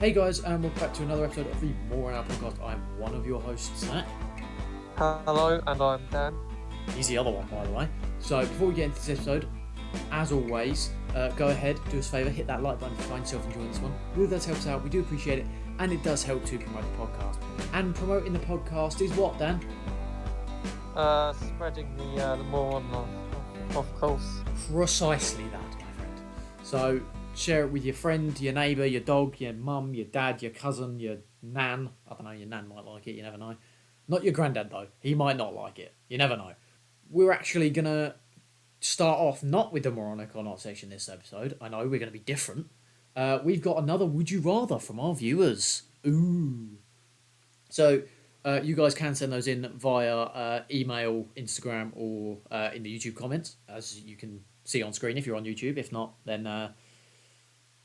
Hey guys, and welcome back to another episode of the More on Our podcast. I'm one of your hosts, Matt. Hello, and I'm Dan. He's the other one, by the way. So before we get into this episode, as always, go ahead, do us a favour, hit that like button if you find yourself enjoying this one. Really does help us out. We do appreciate it, and it does help to promote the podcast. And promoting the podcast is what, Dan? Spreading the more on of course. Precisely that, my friend. So share it with your friend, your neighbour, your dog, your mum, your dad, your cousin, your nan. I don't know, your nan might like it, you never know. Not your granddad, though. He might not like it. You never know. We're actually going to start off not with the moronic or not section this episode. I know we're going to be different. We've got another Would You Rather from our viewers. Ooh. So you guys can send those in via email, Instagram, or in the YouTube comments, as you can see on screen if you're on YouTube. If not, then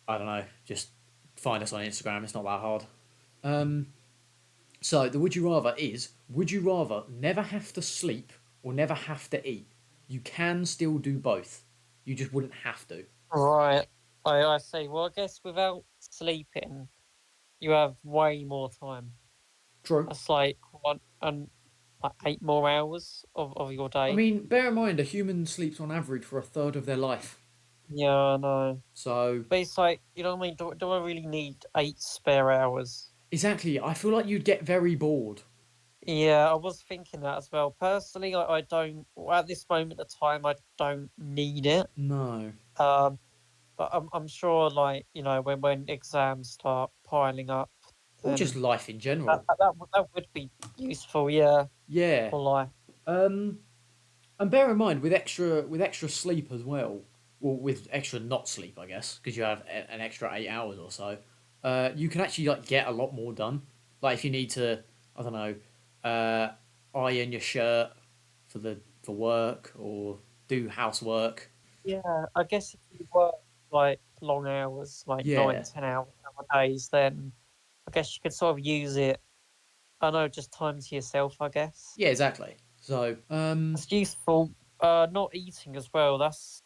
I don't know, just find us on Instagram. It's not that hard. So the Would You Rather is, would you rather never have to sleep or never have to eat? You can still do both. You just wouldn't have to. Right. I see. Well, I guess without sleeping, you have way more time. True. That's like 8 more hours of your day. I mean, bear in mind, a human sleeps on average for a third of their life. Yeah, I know. So But it's like, you know what I mean? Do I really need 8 spare hours? exactly, I feel like you'd get very bored. Yeah, I was thinking that as well. Personally, I don't, at this moment of time, I don't need it. No. But I'm sure, like, you know, when exams start piling up, Or just life in general. that would be useful, yeah, Yeah. for life. And bear in mind, with extra sleep as well, with extra not sleep, I guess, because you have an extra 8 hours or so, you can actually like get a lot more done. Like if you need to, I don't know, iron your shirt for work or do housework. Yeah, I guess if you work like long hours, like Yeah. 9-10 hour days, then I guess you could sort of use it. I know, just time to yourself, I guess. Yeah, exactly. So, It's useful. Not eating as well. That's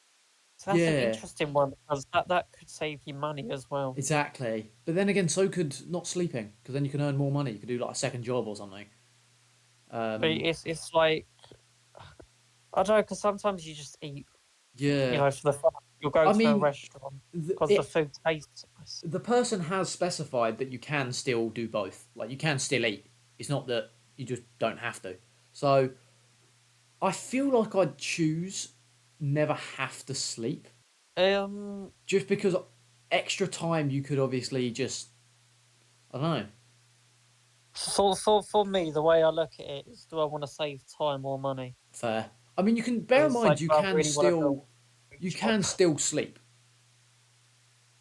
an yeah, interesting one because that could save you money as well. exactly. But then again, so could not sleeping, because then you can earn more money. You could do like a second job or something. But it's like, I don't know, because sometimes you just eat, Yeah. you know, for the fun. You'll go I to a mean, restaurant because the food tastes nice. the person has specified that you can still do both. Like you can still eat. It's not that you just don't have to. So I feel like I'd choose never have to sleep, just because extra time you could obviously just, I don't know. For me, the way I look at it is, do I want to save time or money? Fair. I mean, you can bear in It's mind like, you do I can really wanna still go you job? can still sleep.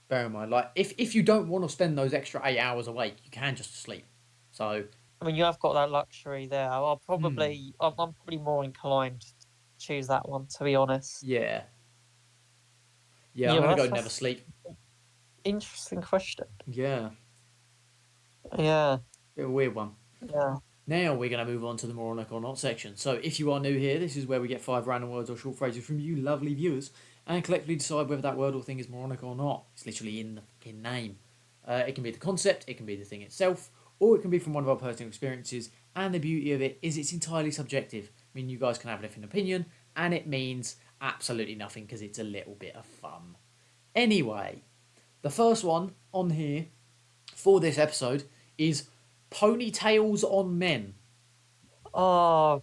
Bear in mind, like if you don't want to spend those extra 8 hours awake, you can just sleep. So I mean, you have got that luxury there. I'm probably more inclined to choose that one, to be honest. yeah, Yeah, I'm well, gonna go that's never sleep. interesting question. Yeah, Yeah, bit of a weird one. yeah. Now we're going to move on to the moronic or not section. So if you are new here, this is where we get 5 random words or short phrases from you lovely viewers and collectively decide whether that word or thing is moronic or not. It's literally in the fucking name. It can be the concept, it can be the thing itself, or it can be from one of our personal experiences, and the beauty of it is it's entirely subjective. I mean, you guys can have a different opinion, and it means absolutely nothing because it's a little bit of fun. Anyway, the first one on here for this episode is ponytails on men. Oh,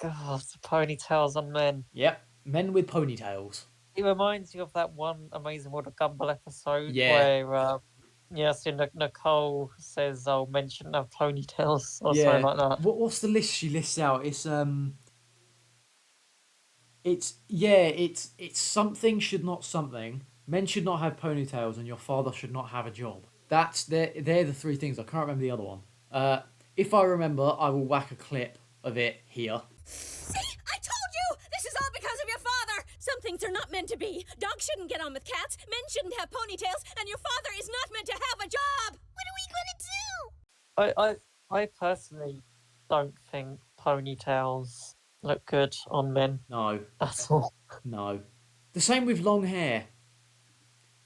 God, the ponytails on men. Yep, men with ponytails. It reminds you of that one Amazing World of Gumball episode Yeah. where, so Nicole says, "Oh, men shouldn't have ponytails," or Yeah. something like that. What's the list she lists out? It's something should not something. Men should not have ponytails, and your father should not have a job. They're the 3 things. I can't remember the other one. If I remember, I will whack a clip of it here. See, I told you! This is all because of your father! Some things are not meant to be. Dogs shouldn't get on with cats, men shouldn't have ponytails, and your father is not meant to have a job! What are we gonna do? I personally don't think ponytails look good on men. No, That's all. no. The same with long hair.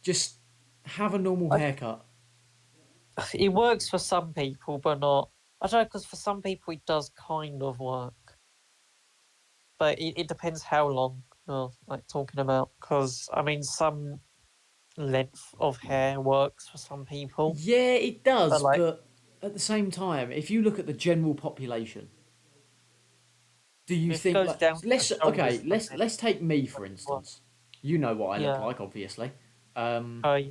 Just have a normal haircut. it works for some people, but not. I don't know, because for some people it does kind of work, but it depends how long you're like talking about. Because I mean, some length of hair works for some people, Yeah, it does, but like, but at the same time, if you look at the general population, do you if it think goes like down to the let's shoulders okay, for let's men, let's take me it for works. instance. You know what I look Yeah. like, obviously. Um, I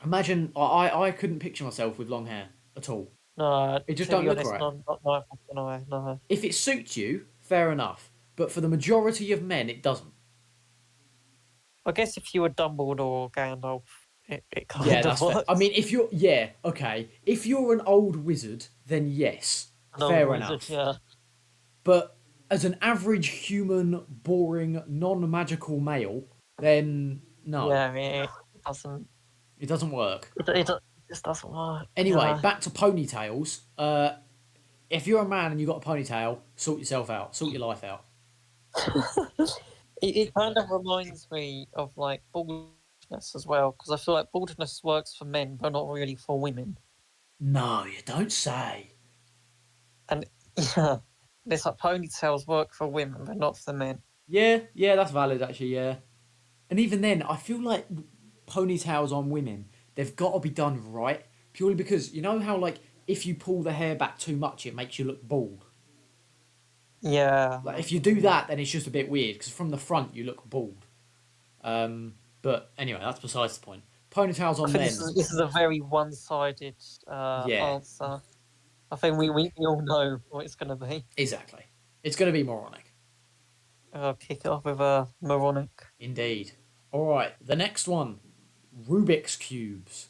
imagine I couldn't picture myself with long hair at all. no. It just To don't be look honest, right. not neither can I. No. If it suits you, fair enough. But for the majority of men, it doesn't. I guess if you were Dumbledore or Gandalf, it Yeah, kind of that's fair. I works. mean, if you're yeah, okay. If you're an old wizard, then yes, An old fair wizard, enough. yeah. But as an average human, boring, non-magical male, then no, Yeah, it doesn't. it doesn't work. It just doesn't work. Anyway, Yeah. back to ponytails. If you're a man and you got a ponytail, sort yourself out. Sort your life out. It kind of reminds me of like baldness as well, because I feel like baldness works for men, but not really for women. No, you don't say. And yeah, this like ponytails work for women, but not for men. Yeah, that's valid actually. Yeah, and even then, I feel like ponytails on women, they've got to be done right. Purely because you know how like if you pull the hair back too much, it makes you look bald. Yeah. Like if you do that, then it's just a bit weird because from the front you look bald. But anyway, that's besides the point. Ponytails I on think men, this is a very one-sided yeah, answer. I think we all know what it's going to be. exactly. It's going to be moronic, I'll kick it off with a moronic. indeed. All right, the next one, Rubik's cubes.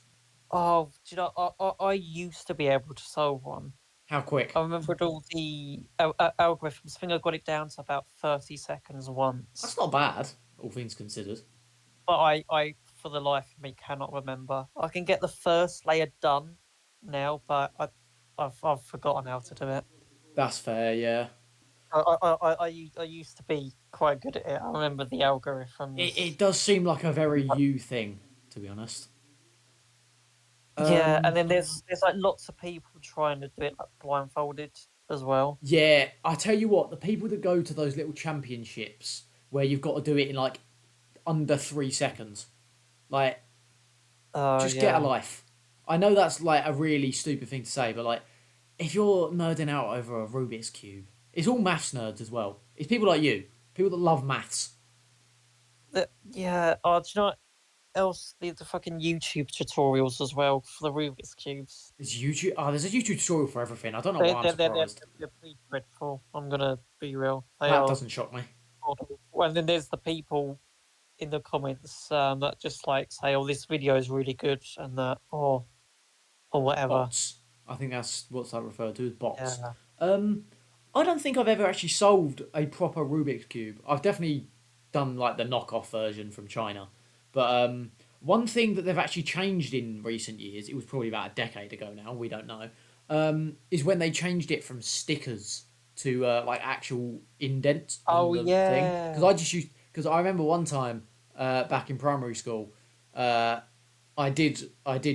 Oh, do you know, I used to be able to solve one. How quick? I remembered all the algorithms. I think I got it down to about 30 seconds once. That's not bad, all things considered. But I, for the life of me, cannot remember. I can get the first layer done now, but I've forgotten how to do it. That's fair, yeah. I used to be quite good at it. I remember the algorithms. It does seem like a very you thing, to be honest. Yeah, and then there's like lots of people trying to do it like blindfolded as well. Yeah, I tell you what, the people that go to those little championships where you've got to do it in like under 3 seconds, like just get a life. I know that's like a really stupid thing to say, but like if you're nerding out over a Rubik's cube, it's all maths nerds as well. It's people like you, people that love maths. Yeah. Oh, do you know what else? The fucking YouTube tutorials as well for the Rubik's cubes. There's YouTube. Oh, there's a YouTube tutorial for everything. I don't know why I'm surprised. They're pretty dreadful. I'm gonna be real. They That are. doesn't shock me. And then there's the people in the comments that just like say, "Oh, this video is really good," and that, or whatever. Bots. I think that's what's that referred to as bots. Yeah. I don't think I've ever actually solved a proper Rubik's cube. I've definitely done like the knockoff version from China, but one thing that they've actually changed in recent years, it was probably about a decade ago now, we don't know, is when they changed it from stickers to like actual indents on Oh the thing. yeah. Because I just used because I remember one time back in primary school, I did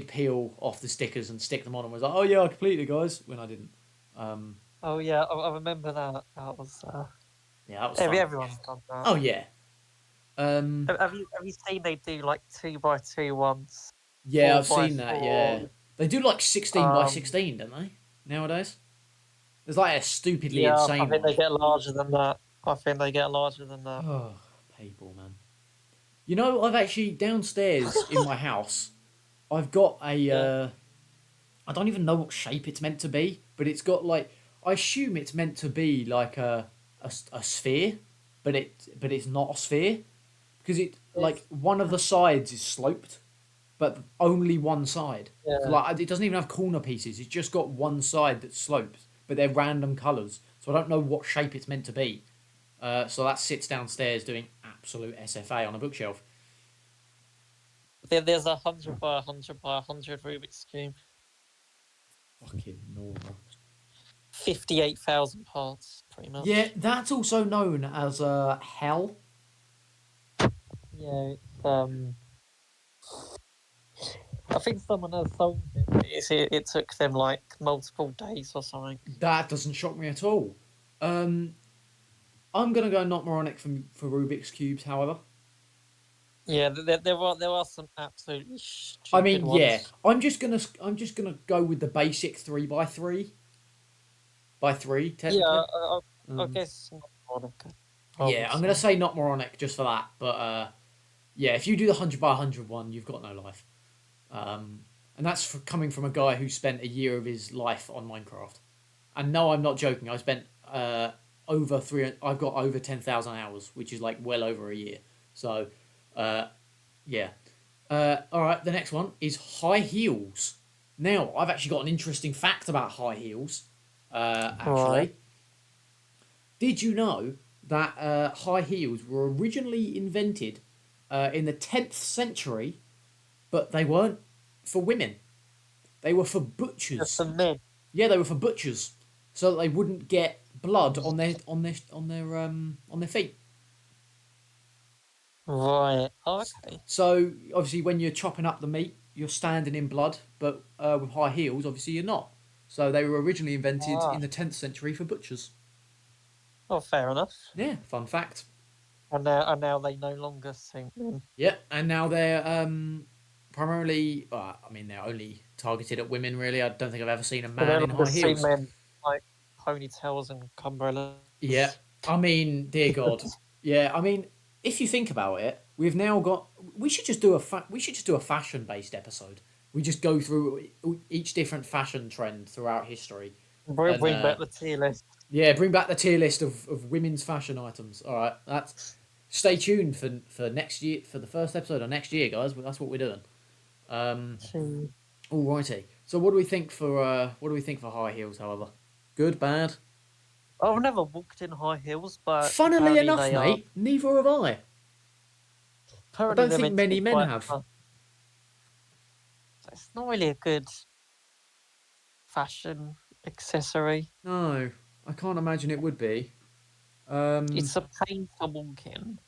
peel off the stickers and stick them on and was like, oh yeah, I completed it, guys, when I didn't. Oh yeah. I remember that. That was. Yeah, that was fun. Everyone's done that. Oh yeah. Have you seen they do like 2x2 ones? Yeah, I've 4x4. seen that. Yeah, they do like 16x16, don't they? Nowadays, there's like a stupidly Yeah, insane I think one. they get larger than that. I think they get larger than that. Oh, people, man. You know, I've actually downstairs in my house, I've got a. Yeah. I don't even know what shape it's meant to be, but it's got like I assume it's meant to be like a sphere, but it's not a sphere because it like one of the sides is sloped, but only one side. Yeah. So like it doesn't even have corner pieces. It's just got one side that slopes, but they're random colours. So I don't know what shape it's meant to be. So that sits downstairs doing absolute SFA on a bookshelf. There's 100 by 100 by 100 Rubik's Cube. Fucking normal. 58,000 parts, pretty much. Yeah, that's also known as hell. Yeah, I think someone else told me it took them like multiple days or something. That doesn't shock me at all. I'm gonna go not moronic for Rubik's cubes, however. Yeah, there are some absolutely stupid I mean, ones. yeah, I'm just gonna go with the basic 3x3 by 3 Yeah, technically. I Um, guess not Monica. yeah, I'm gonna say not moronic just for that, but yeah, if you do the 100 by 100 one, you've got no life. And that's coming from a guy who spent a year of his life on Minecraft. And no, I'm not joking. I spent over 3. I've got over 10,000 hours, which is like well over a year. So, yeah. All right. The next one is high heels. Now, I've actually got an interesting fact about high heels. Actually, Right. did you know that high heels were originally invented in the 10th century, but they weren't for women. They were for Just butchers. the men. Yeah, they were for butchers, so that they wouldn't get blood on their feet. Right. Okay. So obviously, when you're chopping up the meat, you're standing in blood, but with high heels, obviously you're not. So they were originally invented Ah. in the 10th century for butchers. Oh, fair enough. Yeah, fun fact. And now they no longer sing men. Yeah, and now they're primarily. I mean, they're only targeted at women. Really, I don't think I've ever seen a They man no in longer high sing heels. men like ponytails and umbrellas. Yeah, I mean, dear God. Yeah, I mean, if you think about it, we've now got. We should just do a fashion based episode. We just go through each different fashion trend throughout history. Bring And, back the tier list. Yeah, bring back the tier list of women's fashion items. All right, that's. Stay tuned for next year for the first episode of next year, guys. That's what we're doing. Gee. Alrighty. So what do we think for high heels? However, good, bad. I've never walked in high heels, but Funnily apparently enough, they mate, neither have I. Apparently don't they're think meant to many be men quite have. fun. So it's not really a good fashion accessory. No, I can't imagine it would be. It's a pain to walk in.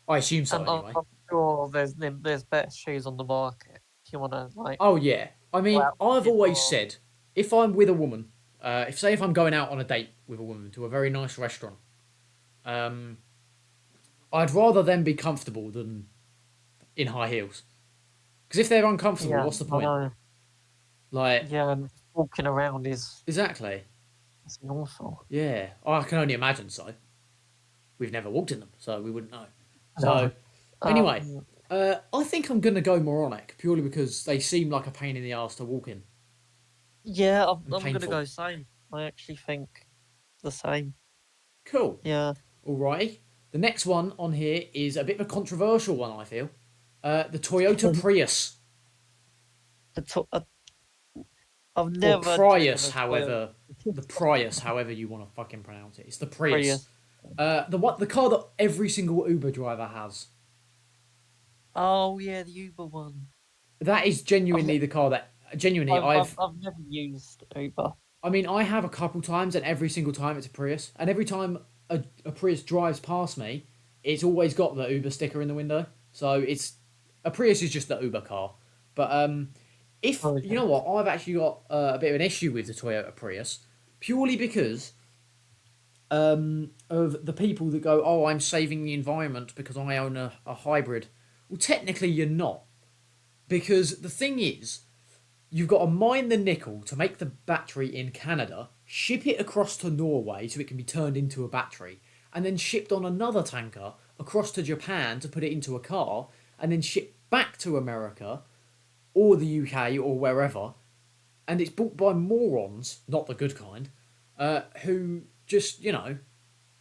I assume so And anyway. I'm sure there's better shoes on the market if you want to like. Oh yeah. I mean, Well, I've it always was- said if I'm with a woman, if I'm going out on a date with a woman to a very nice restaurant, I'd rather them be comfortable than in high heels. Because if they're uncomfortable, Yeah, what's the I point? know. Like Yeah, and walking around is exactly. it's awful. Yeah, I can only imagine so. We've never walked in them, so we wouldn't know. No. So anyway, Um, I think I'm gonna go moronic purely because they seem like a pain in the ass to walk in. yeah, I'm and gonna painful. go same. I actually think the same. Cool. Yeah. Alrighty. The next one on here is a bit of a controversial one, I feel. The Toyota Prius. I've never. Or Prius, driven a however. The Prius, however you want to fucking pronounce it. It's the Prius. Prius. The car that every single Uber driver has. Oh yeah, the Uber one. That is genuinely the car that. Genuinely, I've never used Uber. I mean, I have a couple times, and every single time it's a Prius. And every time a Prius drives past me, it's always got the Uber sticker in the window. So it's a Prius is just the Uber car. But if Okay. you know what, I've actually got a bit of an issue with the Toyota Prius, purely because of the people that go, "Oh, I'm saving the environment because I own a hybrid." Well, technically, you're not, because the thing is, you've got to mine the nickel to make the battery in Canada, ship it across to Norway so it can be turned into a battery, and then shipped on another tanker across to Japan to put it into a car, and then shipped back to America or the UK or wherever. And it's bought by morons, not the good kind, who just,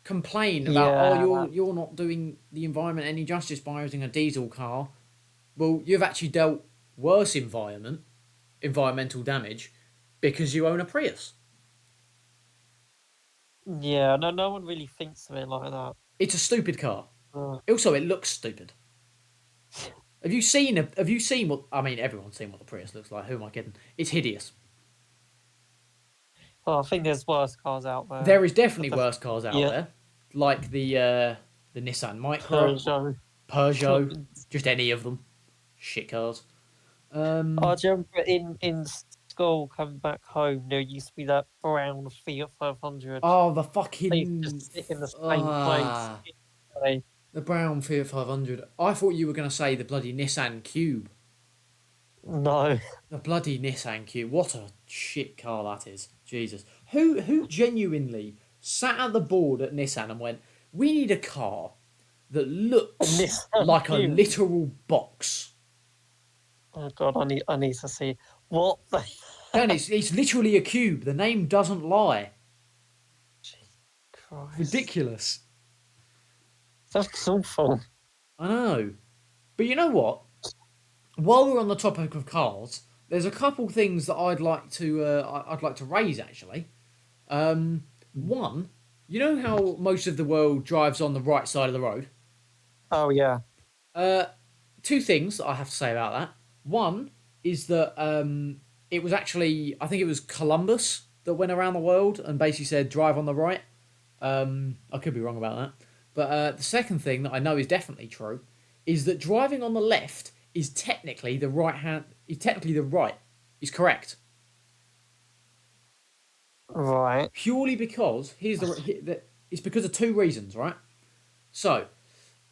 complain about, Yeah. oh, you're not doing the environment any justice by using a diesel car. Well, you've actually dealt worse environmental damage because you own a Prius. Yeah, no one really thinks of it like that. It's a stupid car. Uh, Also, it looks stupid. Have you seen what? I mean, everyone's seen what the Prius looks like. Who am I kidding? It's hideous. well, I think there's worse cars out there. There is definitely the- worse cars out yeah. there, like the Nissan Micra, Peugeot. Peugeot, just any of them, shit cars. I do remember in school coming back home, there used to be that brown Fiat 500. Oh, the They used to fucking just sit in the same place. Like, the brown Fiat 500. I thought you were going to say the bloody Nissan Cube. no. The bloody Nissan Cube. What a shit car that is. Jesus. Who genuinely sat at the board at Nissan and went, we need a car that looks Nissan like a Cube. literal box. Oh god, I need to see what the And it's literally a cube. The name doesn't lie. Christ. Ridiculous. That's awful. I know. But you know what? While we're on the topic of cars, there's a couple things that I'd like to raise actually. One, you know how most of the world drives on the right side of the road? Oh yeah. Two things that I have to say about that. One is that it was actually, I think it was Columbus that went around the world and basically said drive on the right. I could be wrong about that. But the second thing that I know is definitely true is that driving on the left is technically the right hand. Is technically the right. Is correct. Right. Purely because it's because of two reasons, right? So,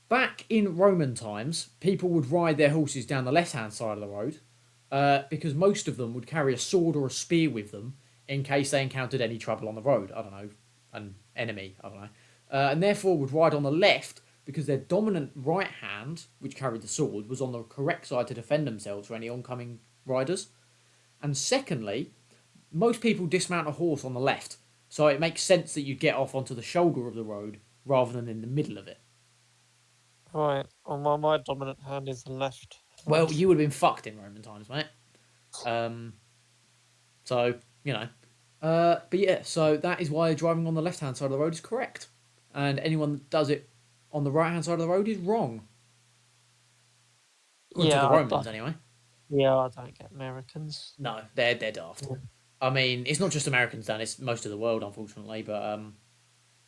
back in Roman times, people would ride their horses down the left-hand side of the road because most of them would carry a sword or a spear with them in case they encountered any trouble on the road. I don't know, an enemy. I don't know, and therefore would ride on the left because their dominant right hand, which carried the sword, was on the correct side to defend themselves for any oncoming riders. And secondly, most people dismount a horse on the left, so it makes sense that you get off onto the shoulder of the road rather than in the middle of it. Right. Well, my dominant hand is the left. Well, you would have been fucked in Roman times, mate. So, you know. But yeah, so that is why driving on the left-hand side of the road is correct. And anyone that does it on the right-hand side of the road is wrong. According to the Romans, anyway. Yeah, I don't get Americans. No, they're daft. Yeah. I mean, it's not just Americans, Dan. It's most of the world, unfortunately. But,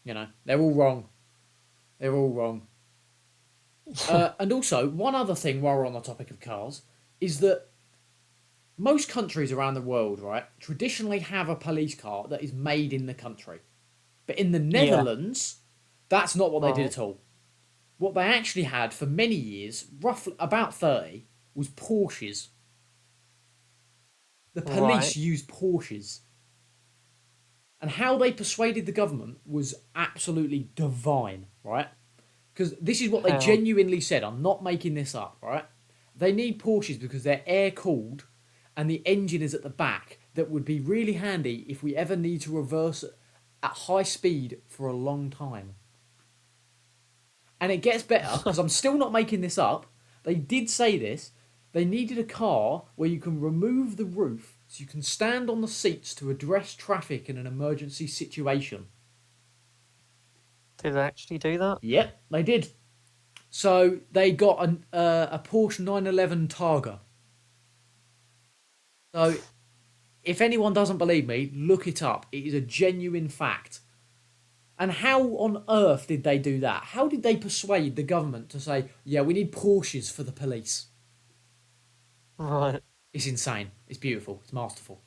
you know, they're all wrong. They're all wrong. And also, one other thing while we're on the topic of cars is that most countries around the world, right, traditionally have a police car that is made in the country. But in the Netherlands, that's not what they did at all. What they actually had for many years, roughly about 30, was Porsches. The police used Porsches. And how they persuaded the government was absolutely divine, right? Because this is what they genuinely said. I'm not making this up, right? They need Porsches because they're air-cooled and the engine is at the back. That would be really handy if we ever need to reverse at high speed for a long time. And it gets better, because I'm still not making this up. They did say this. They needed a car where you can remove the roof so you can stand on the seats to address traffic in an emergency situation. Did they actually do that? Yep, they did. So they got a Porsche 911 Targa. So if anyone doesn't believe me, look it up. It is a genuine fact. And how on earth did they do that? How did they persuade the government to say, yeah, we need Porsches for the police? Right. It's insane. It's beautiful. It's masterful.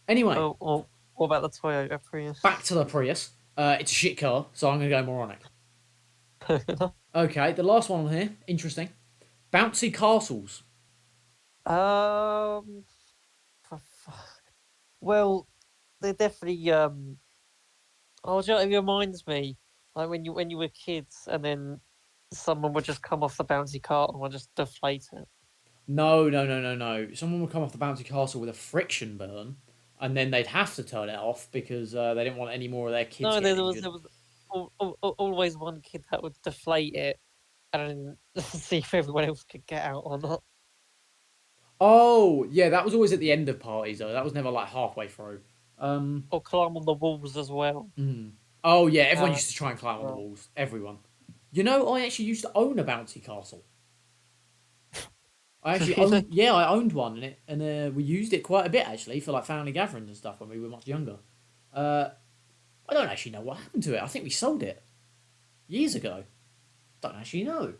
Anyway. What about the Toyota Prius? Back to the Prius. It's a shit car, so I'm going to go moronic. Okay, the last one on here. Interesting. Bouncy castles. Well, they're definitely oh, do you know, it reminds me like when you were kids and then someone would just come off the bouncy castle and just deflate it. No. Someone would come off the bouncy castle with a friction burn, and then they'd have to turn it off because they didn't want any more of their kids. No, there was always one kid that would deflate it and see if everyone else could get out or not. Oh, yeah, that was always at the end of parties, though. That was never, like, halfway through. Or climb on the walls as well. Oh, yeah, everyone used to try and climb on the walls. Everyone. You know, I actually used to own a bouncy castle. I owned one, and we used it quite a bit, actually, for, like, family gatherings and stuff when we were much younger. I don't actually know what happened to it. I think we sold it years ago. Don't actually know.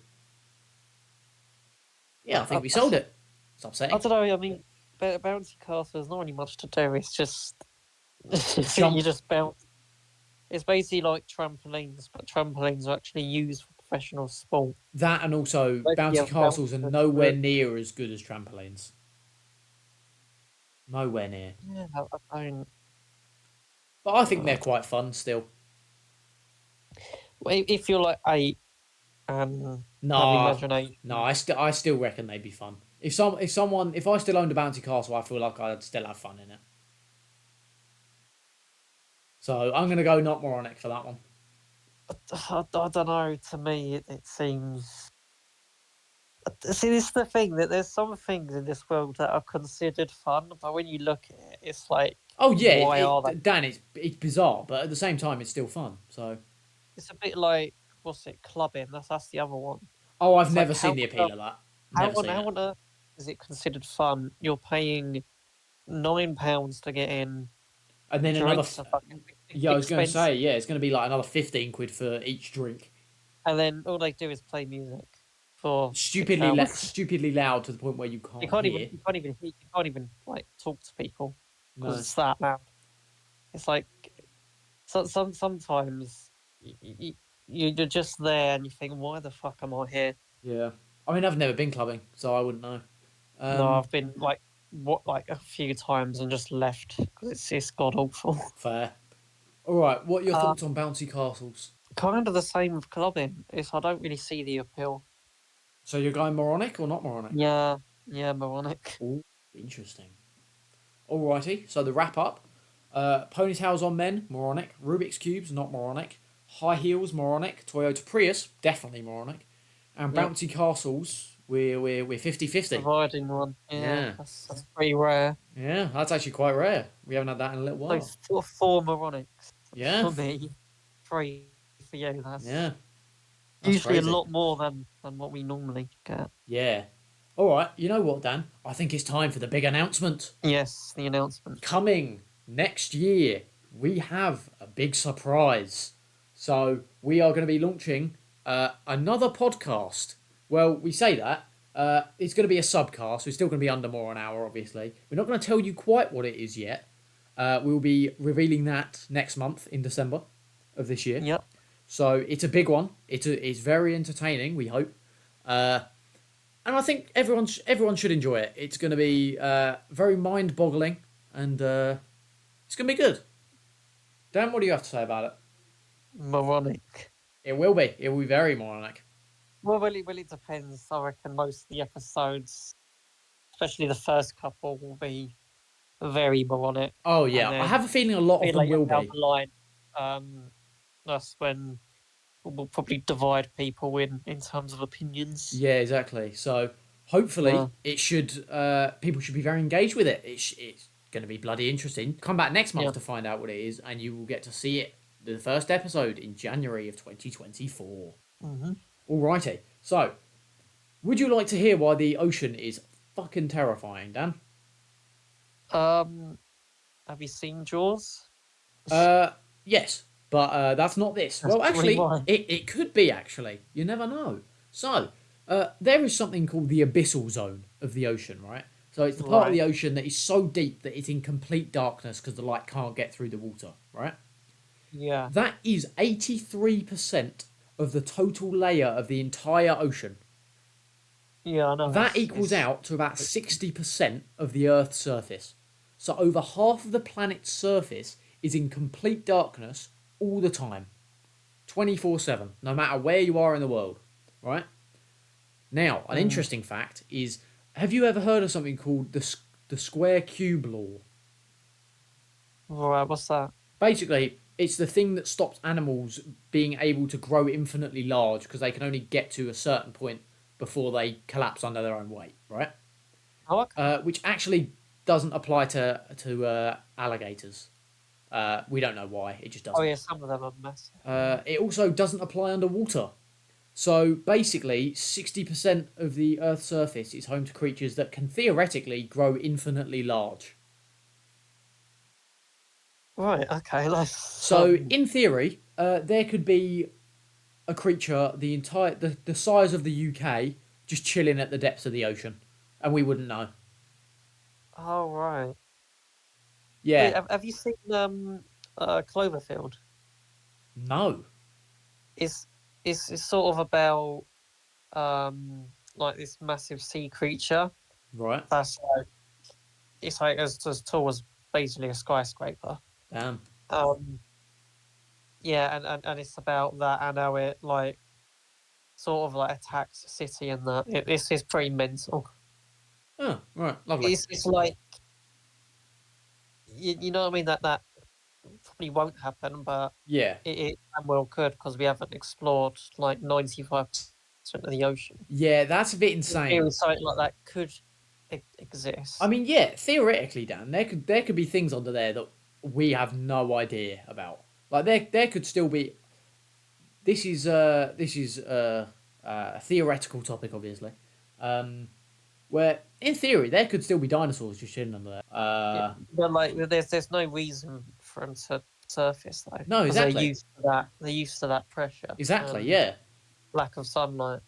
Yeah, I think we sold it. It's I upsetting. don't know. I mean, bouncy castle. There's not really much to do. It's just Jump. you just bounce. It's basically like trampolines, but trampolines are actually used for professional sport. That and also Like, you bouncy have castles are bouncers, nowhere near as good as trampolines. Nowhere near. Yeah, I don't. But I think they're quite fun still. If you're like 8 and have Nah, imagination, no, I still reckon they'd be fun. If I still owned a bouncy castle, I feel like I'd still have fun in it. So I'm gonna go not moronic for that one. I don't know. To me, it seems. See, this is the thing that there's some things in this world that are considered fun, but when you look at it, it's like, Oh yeah, why are they? Dan, it's bizarre, but at the same time, it's still fun. So It's a bit like what's it, clubbing? That's the other one. I've It's never like, seen how the on appeal earth- of that. how Never on seen how it. on earth is it considered fun? You're paying £9 to get in. And then another. Drinks are fucking Yeah, I was going to expensive, say, yeah, it's going to be like another 15 quid for each drink. and then all they do is play music for 6 Stupidly, hours. stupidly loud to the point where you can't, You can't hear. even you can't even like talk to people because No. it's that loud. It's like sometimes you're just there and you think, why the fuck am I here? Yeah. I mean, I've never been clubbing, so I wouldn't know. No, I've been like a few times and just left because it's god awful. Fair. All right. What are your thoughts on bouncy castles? Kind of the same with clubbing. Is I don't really see the appeal. So you're going moronic or not moronic? Yeah, moronic. Ooh, interesting. Alrighty. So the wrap up: ponytails on men, moronic. Rubik's cubes, not moronic. High heels, moronic. Toyota Prius, definitely moronic. And Yep. bouncy castles, we're 50-50. Providing one. Yeah. Yeah, that's pretty rare. Yeah, that's actually quite rare. We haven't had that in a little while. So four moronics Yeah. for me, 3 for you. That's Yeah. That's usually crazy. a lot more than what we normally get. Yeah. All right. You know what, Dan? I think it's time for the big announcement. Yes, the announcement. Coming next year, we have a big surprise. So we are going to be launching another podcast. Well, we say that. It's going to be a subcast. We're still going to be under more an hour, obviously. We're not going to tell you quite what it is yet. We'll be revealing that next month in December of this year. Yep. So it's a big one. It's very entertaining, we hope. And I think everyone should enjoy it. It's going to be very mind-boggling, and it's going to be good. Dan, what do you have to say about it? Moronic. It will be. It will be very moronic. Well, it depends. I reckon most of the episodes, especially the first couple, will be very moronic. Oh, yeah. And I have a feeling a lot of them later will down be. the line, that's when we'll probably divide people in terms of opinions. Yeah, exactly. So hopefully Yeah. it should. People should be very engaged with it. It's going to be bloody interesting. Come back next month Yeah. to find out what it is, and you will get to see it. The first episode in January of 2024. Mm-hmm. Alrighty. So, would you like to hear why the ocean is fucking terrifying, Dan? Have you seen Jaws? Yes, but that's not this. That's Well, actually, probably why. it could be, actually. You never know. So, there is something called the abyssal zone of the ocean, right? So it's the part of the ocean that is so deep that it's in complete darkness because the light can't get through the water, right? Yeah. That is 83% of the total layer of the entire ocean. Yeah, I know. That equals out to about 60% of the Earth's surface. So over half of the planet's surface is in complete darkness all the time. 24/7, no matter where you are in the world, right? Now, an interesting fact is, have you ever heard of something called the square cube law? Right, what's that? Basically, it's the thing that stops animals being able to grow infinitely large because they can only get to a certain point before they collapse under their own weight, right? Oh, okay. Which actually doesn't apply to alligators. We don't know why. It just doesn't. Oh, yeah, some of them are massive. It also doesn't apply underwater. So basically, 60% of the Earth's surface is home to creatures that can theoretically grow infinitely large. Right, okay. That's, So in theory, there could be a creature the size of the UK just chilling at the depths of the ocean. and we wouldn't know. Oh right. Yeah. Have you seen Cloverfield? No. It's it's sort of about like this massive sea creature Right. that's like it's like as tall as basically a skyscraper. Damn. Yeah, and it's about that and how it like sort of like attacks the city and that. It's pretty mental. Oh, right. Lovely. It's like you know what I mean that probably won't happen, but Yeah. it damn well could because we haven't explored like 95% of the ocean. Yeah, that's a bit In insane. theory, something like that could exist. I mean, yeah, theoretically, Dan, there could be things under there that we have no idea about. Like there could still be. This is a theoretical topic, obviously. Where in theory there could still be dinosaurs just chilling under there. But like, there's no reason for them to surface though. No, 'cause exactly. They're used to that. They're used to that pressure. Exactly. and Yeah. Lack of sunlight.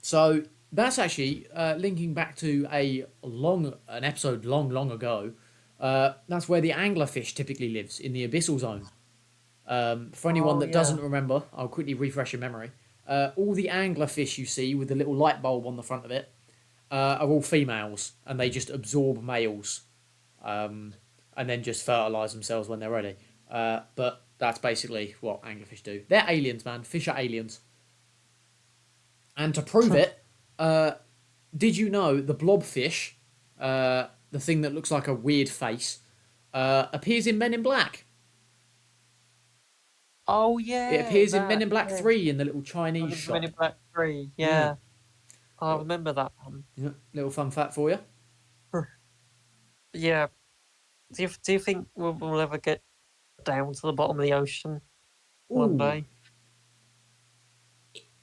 So that's actually linking back to an episode long ago. That's where the anglerfish typically lives in the abyssal zone. For anyone Oh, that yeah. doesn't remember, I'll quickly refresh your memory. All the anglerfish you see with the little light bulb on the front of it are all females, and they just absorb males, and then just fertilize themselves when they're ready. But that's basically what anglerfish do. They're aliens, man. Fish are aliens. And to prove it, did you know the blobfish, the thing that looks like a weird face, appears in Men in Black? Oh yeah. It appears in Men that, in Black yeah. 3 in the little Chinese Men shop. in Black 3. Yeah. Yeah. I remember that one. Yeah, little fun fact for you. Yeah. Do you think we'll ever get down to the bottom of the ocean one Ooh. day?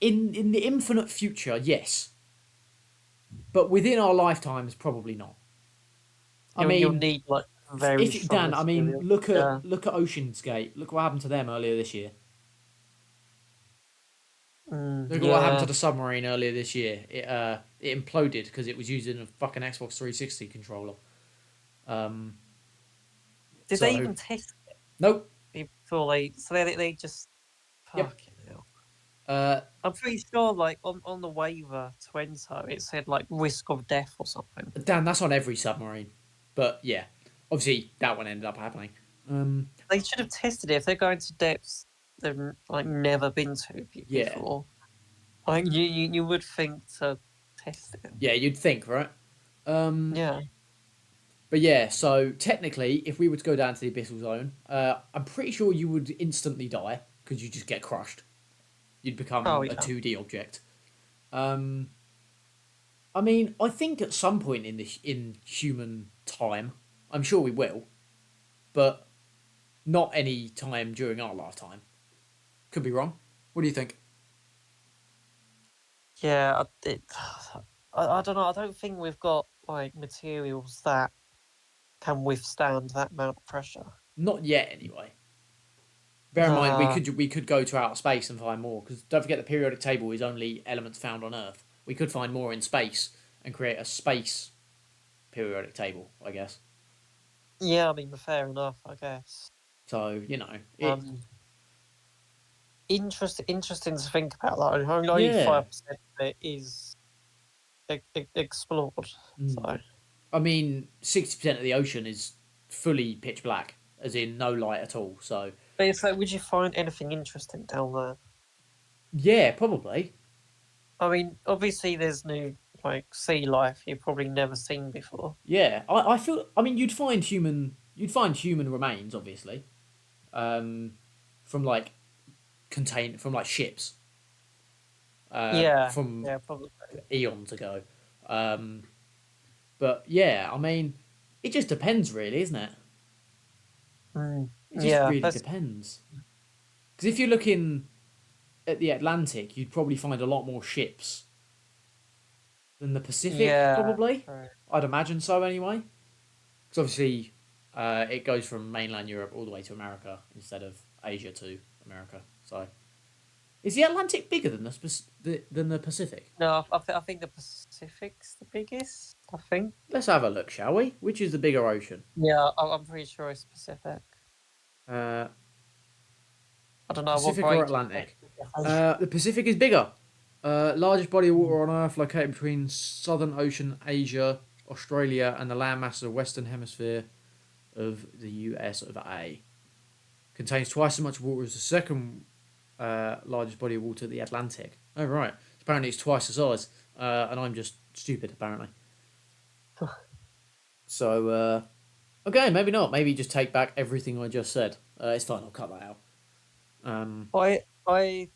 In the infinite future, yes. But within our lifetimes, probably not. You'll need like very if strong Dan, I mean, material. look at Yeah. Ocean's Gate. Look what happened to them earlier this year. Look at yeah. what happened to the submarine earlier this year. It imploded because it was using a fucking Xbox 360 controller. Did so- they even test Nope. it before they just Yep. fucking hell. I'm pretty sure like on the waiver to enter it said like risk of death or something. Dan, that's on every submarine. But yeah, obviously that one ended up happening. They should have tested it if they're going to depths they've like never been to Yeah. before. Like you would think to test it. Yeah, you'd think, right? Yeah. But yeah, so technically, if we were to go down to the abyssal zone, I'm pretty sure you would instantly die because you just get crushed. You'd become Oh, a yeah. 2D object. I mean, I think at some point in human time, I'm sure we will, but not any time during our lifetime. Could be wrong. What do you think? Yeah, I don't know. I don't think we've got like materials that can withstand that amount of pressure. Not yet, anyway. Bear in mind, Nah. we could go to outer space and find more, because don't forget the periodic table is only elements found on Earth. We could find more in space and create a space periodic table, I guess. Yeah, I mean, fair enough, I guess. So, you know. Interesting to think about that. Only Yeah. 5% of it is explored. So I mean, 60% of the ocean is fully pitch black, as in no light at all. So, but it's like, would you find anything interesting down there? yeah, probably. I mean, obviously there's new like sea life you've probably never seen before. Yeah, I feel. I mean, you'd find human remains, obviously, from like from like ships. From Yeah, probably. eons ago. But yeah, I mean, it just depends, really, isn't it? It just really depends. Because if you're looking at the Atlantic, you'd probably find a lot more ships than the Pacific, probably. True. I'd imagine so, anyway. Because obviously, it goes from mainland Europe all the way to America instead of Asia to America. So, is the Atlantic bigger than the Pacific? No, I think the Pacific's the biggest. I think. Let's have a look, shall we? Which is the bigger ocean? Yeah, I'm pretty sure it's Pacific. Uh, I don't know Pacific what or grade. Atlantic? The Pacific is bigger. Largest body of water on Earth, located between Southern Ocean, Asia, Australia, and the landmasses of Western Hemisphere of the US of A. Contains twice as much water as the second largest body of water, the Atlantic. Oh, right. Apparently it's twice the size. And I'm just stupid, apparently. So, okay, maybe not. Maybe just take back everything I just said. It's fine, I'll cut that out. I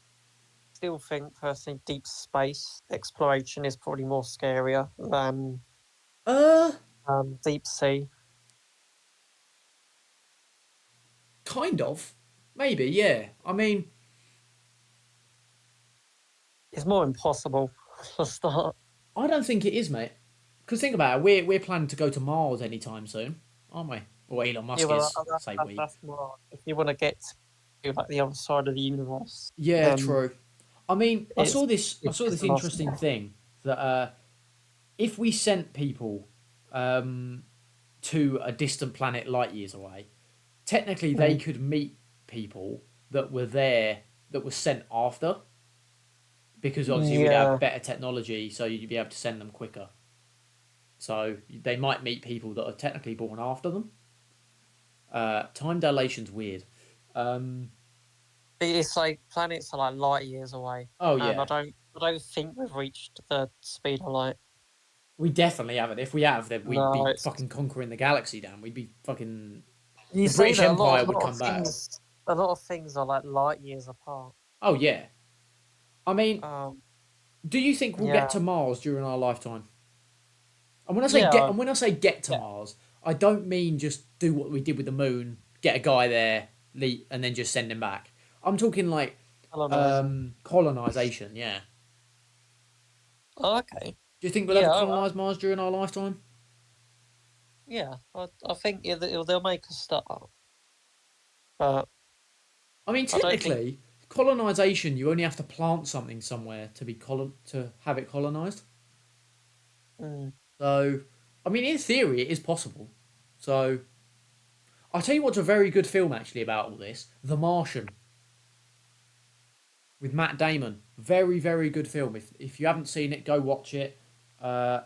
still think personally deep space exploration is probably more scarier than deep sea. Kind of. Maybe, yeah. I mean, It's more impossible for start. I don't think it is, mate. Because think about it, we're planning to go to Mars anytime soon, aren't we? Or Elon Musk Yeah, is, well, say we. that's more if you want to get to like the other side of the universe. Yeah, then true. I mean, I saw it's this just interesting impossible. thing that if we sent people to a distant planet light years away, technically they could meet people that were there that were sent after, because obviously we'd have Yeah, better technology, so you'd be able to send them quicker. So they might meet people that are technically born after them. Time dilation's weird. it's like planets are like light years away, Oh and yeah, I don't think we've reached the speed of light. we definitely haven't. If we have, then we'd No, be it's fucking conquering the galaxy down. We'd be fucking. you The say British that Empire a would lot come of back. a lot of things are like light years apart. Oh yeah. I mean, Um, do you think we'll get yeah, to Mars during our lifetime? And when I say get, yeah, and when I say get to yeah. Mars, I don't mean just do what we did with the moon, get a guy there, and then just send him back. I'm talking like Colonizing. colonization. Yeah. Oh, okay. Do you think we'll Yeah, ever colonize Mars during our lifetime? yeah. I think they'll make a start, but I mean, I don't think. technically, colonization, you only have to plant something somewhere to be to have it colonized. Mm, So, I mean, in theory, it is possible. So, I'll tell you what's a very good film actually about all this: The Martian with Matt Damon. Very, very good film. If you haven't seen it, go watch it. Uh,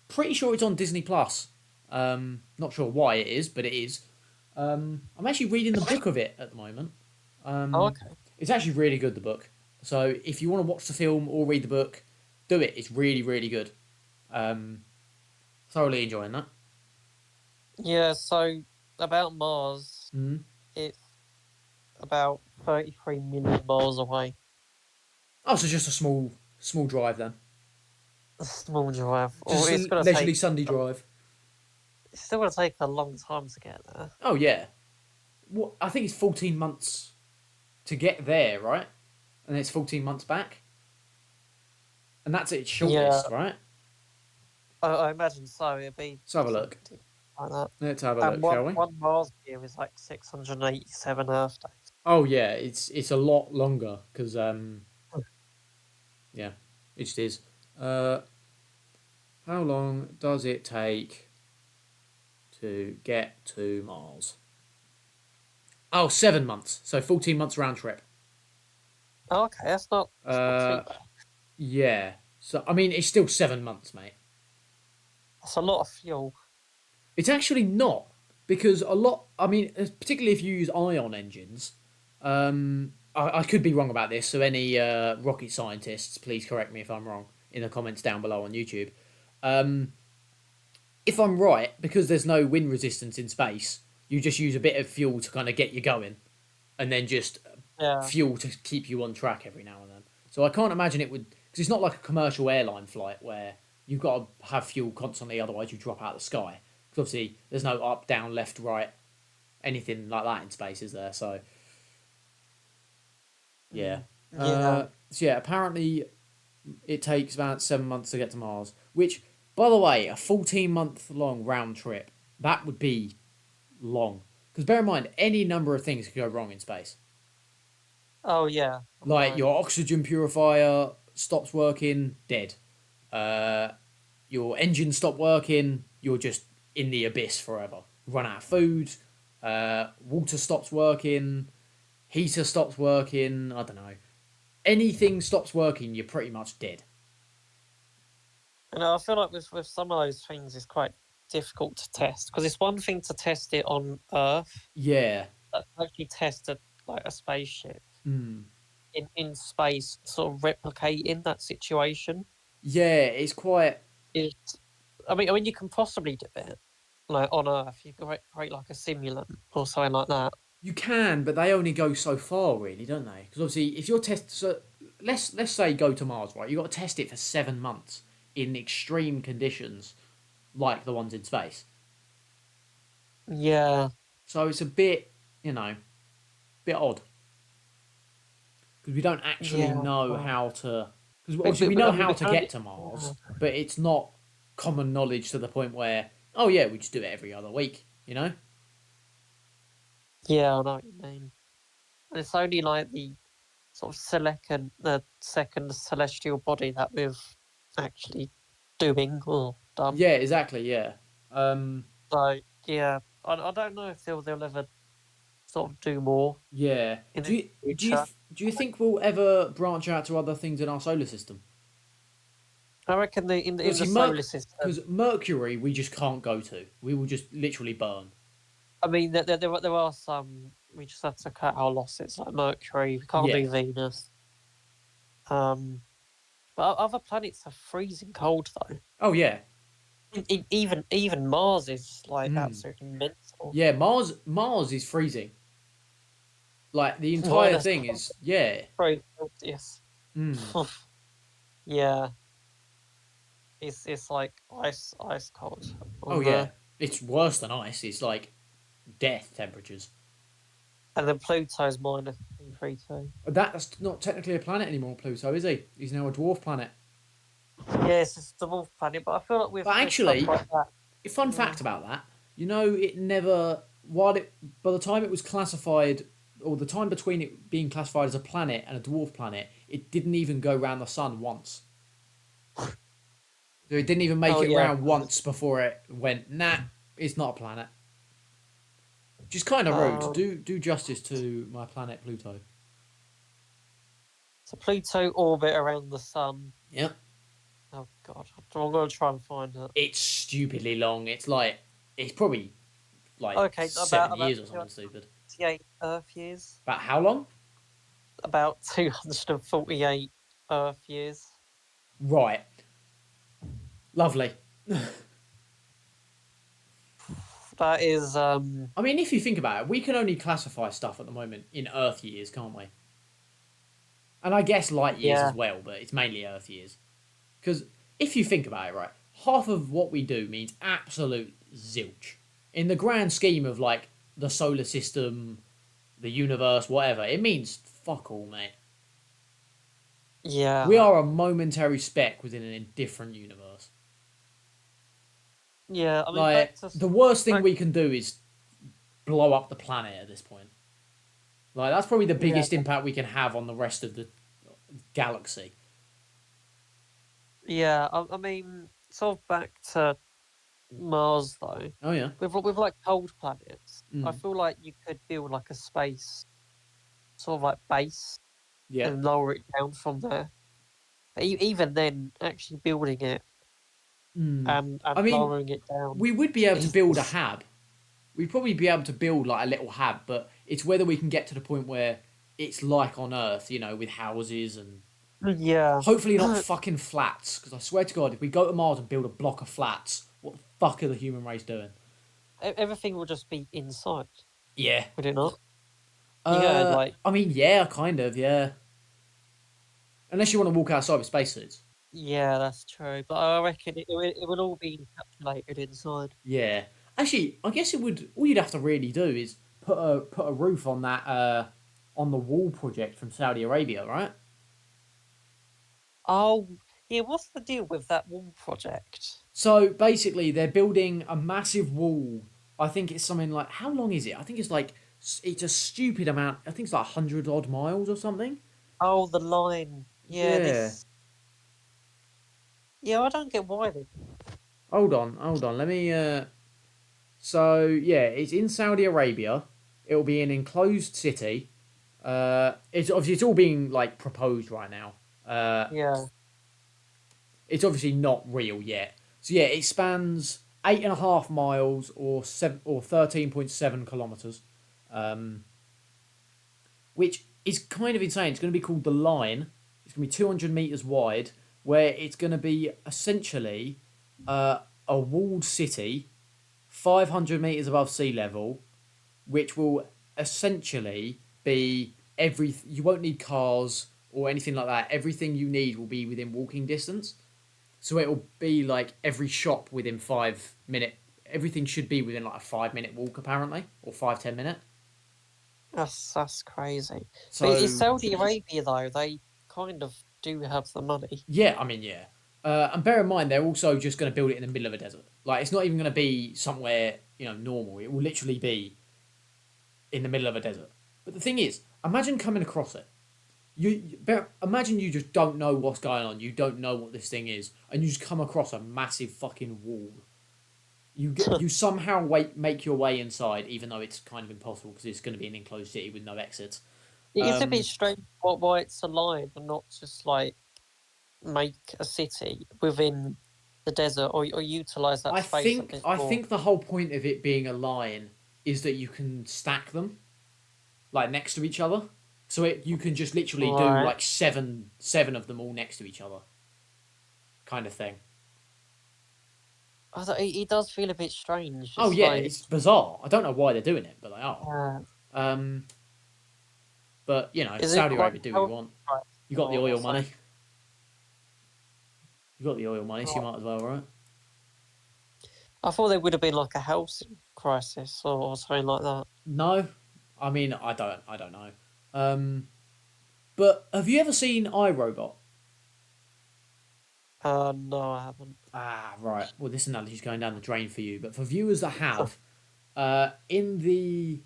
Pretty sure it's on Disney Plus. Not sure why it is, but it is. I'm actually reading the book of it at the moment. oh, Um, okay. it's actually really good, the book. So if you want to watch the film or read the book, do it. It's really, really good. Um, Thoroughly enjoying that. Yeah. So about Mars, Mm. it's about 33 million miles away. Oh, so just a small drive then. A small drive. Or Just it's a gonna leisurely take. Sunday drive. It's still gonna take a long time to get there. Oh yeah. What I think it's 14 months to get there, right? And it's 14 months back, and that's at its Yeah, shortest, right? I imagine so. It'd be Let's have a look. something like that. Let's have a And look, shall we? one Mars year is like 687 Earth days. Oh yeah, it's a lot longer because yeah, it just is. How long does it take to get to Mars? Oh, 7 months. So 14 months round trip. Oh, okay, that's not too Uh, bad. yeah. So I mean, it's still 7 months, mate. That's a lot of fuel. It's actually not because a lot. I mean, particularly if you use ion engines. I could be wrong about this. So any rocket scientists, please correct me if I'm wrong in the comments down below on YouTube. Um, if I'm right, because there's no wind resistance in space, you just use a bit of fuel to kind of get you going, and then just Yeah, fuel to keep you on track every now and then. So I can't imagine it would, because it's not like a commercial airline flight where you've got to have fuel constantly, otherwise you drop out of the sky. Because obviously there's no up, down, left, right, anything like that in space, is there? So yeah. mm, yeah. So yeah, apparently it takes about 7 months to get to Mars, which, by the way, a 14-month long round trip, that would be long. Because bear in mind, any number of things could go wrong in space. Oh yeah. Like Right. your oxygen purifier stops working, dead. Uh, your engine stop working, you're just in the abyss forever. Run out of food, water stops working, heater stops working, I don't know. Anything stops working, you're pretty much dead. And I feel like with some of those things, it's quite difficult to test because it's one thing to test it on Earth, Yeah. but to actually test like a spaceship Mm. in space, sort of replicating that situation Yeah, it's quite. is. I mean, you can possibly do it like on Earth. You can create like a simulant or something like that. You can, but they only go so far, really, don't they? Because obviously, if you're so let's say go to Mars, right? You got to test it for 7 months in extreme conditions, like the ones in space. Yeah, So it's a bit, bit odd because we don't actually yeah. know Well, how to. Because but, obviously but, we but, know I mean, how we to can get only. to Mars, Yeah. but it's not common knowledge to the point where, oh yeah, we just do it every other week, you know? Yeah, I know what you mean. And it's only like the second celestial body that we've actually doing or done. Yeah, exactly. Yeah. So yeah, I don't know if they'll ever sort of do more Yeah. in Do the you do you future. do you think we'll ever branch out to other things in our solar system? I reckon in the Obviously, solar system. because Mercury we just can't go to. We will just literally burn. I mean, there are some we just have to cut our losses, like Mercury. We can't Yeah. do Venus. But other planets are freezing cold though. Oh yeah. Even Mars is like Mm. absolutely mental. Yeah. Mars is freezing. Like the entire Minus thing is. Yeah. 3 Celsius. Mm. Yeah, it's like ice cold Oh on yeah. there. It's worse than ice. It's like death temperatures. And then Pluto's minus 332. That's not technically a planet anymore, Pluto, is he? He's now a dwarf planet. Yes, it's the wolf planet, but I feel like But with stuff actually, like that. fun Yeah. fact about that, it never, by the time it was classified, or the time between it being classified as a planet and a dwarf planet, it didn't even go round the sun once. So it didn't even make Oh it yeah, round once before it went, nah, it's not a planet. Which is kind of rude. um, Do justice to my planet Pluto. so Pluto orbit around the sun. Yep. Oh god, I'm gonna try and find it. It's stupidly long. It's probably like Okay, 7 years or something stupid. 248 Earth years. About how long? About 248 Earth years. Right. Lovely. That is I mean, if you think about it, we can only classify stuff at the moment in Earth years, can't we? And I guess light years Yeah. as well, but it's mainly Earth years. Because if you think about it, right, half of what we do means absolute zilch. In the grand scheme of like the solar system, the universe, whatever, it means fuck all, mate. yeah. We are a momentary speck within an indifferent universe. Yeah, I mean Like, back to the worst thing back- we can do is blow up the planet at this point. Like, that's probably the biggest impact we can have on the rest of the galaxy. yeah, I mean sort of back to Mars though. Oh, yeah. With like cold planets, I Mm. feel like you could build like a space sort of like base Yeah. and lower it down from there. But even then, actually building it Mm. and I mean, lowering it down. we would be able to build a is- hab. We'd probably be able to build, like, a little hab, but it's whether we can get to the point where it's like on Earth, with houses and Yeah, hopefully not fucking flats. Because I swear to God, if we go to Mars and build a block of flats, what the fuck are the human race doing? everything will just be inside, Yeah. would it not? Yeah, like I mean, yeah, kind of, yeah. Unless you want to walk outside with spacesuits. yeah, that's true. But I reckon it would all be encapsulated inside. Yeah. Actually, I guess it would. All you'd have to really do is put a roof on that on the wall project from Saudi Arabia, right? Oh, yeah. What's the deal with that wall project? So basically, they're building a massive wall. I think it's something like, how long is it? I think it's like, it's a stupid amount. I think it's like 100 odd miles or something. Oh, the line. Yeah, Yeah. this. Yeah, I don't get why they. Hold on. Let me. So yeah, it's in Saudi Arabia. It'll be an enclosed city. It's obviously it's all being like proposed right now. Yeah. It's obviously not real yet. So yeah, it spans 8.5 miles or 13.7 kilometers, um, which is kind of insane. It's going to be called the Line. It's going to be 200 meters wide, where it's going to be essentially a walled city, 500 meters above sea level, which will essentially be every. You won't need cars or anything like that. Everything you need will be within walking distance. So it'll be like every shop within 5 minute. Everything should be within like a 5 minute walk apparently, or 5-10 minute. That's crazy. But it's So Saudi Arabia though. They kind of do have the money. yeah, I mean yeah. And bear in mind they're also just going to build it in the middle of a desert. Like it's not even going to be somewhere normal. It will literally be in the middle of a desert. But the thing is, imagine coming across it. Imagine you just don't know what's going on. You don't know what this thing is, and you just come across a massive fucking wall. You somehow make your way inside, even though it's kind of impossible because it's going to be an enclosed city with no exits. It is a bit Um, strange why it's a line and not just like make a city within the desert or utilize that space a bit I more. think the whole point of it being a line is that you can stack them like next to each other, so you can just literally do Right. like seven of them all next to each other, kind of thing. It does feel a bit strange. Oh It's yeah, like, it's bizarre. I don't know why they're doing it, but they are. uh, Um, but is it Saudi quite Arabia do what you how want. right, You got the oil so money. You got the oil money, so you might as well, right? I thought there would have been like a housing crisis or something like that. No, I mean I don't know. But have you ever seen iRobot? No, I haven't. Ah, right. Well, this analogy's going down the drain for you, but for viewers that have, in the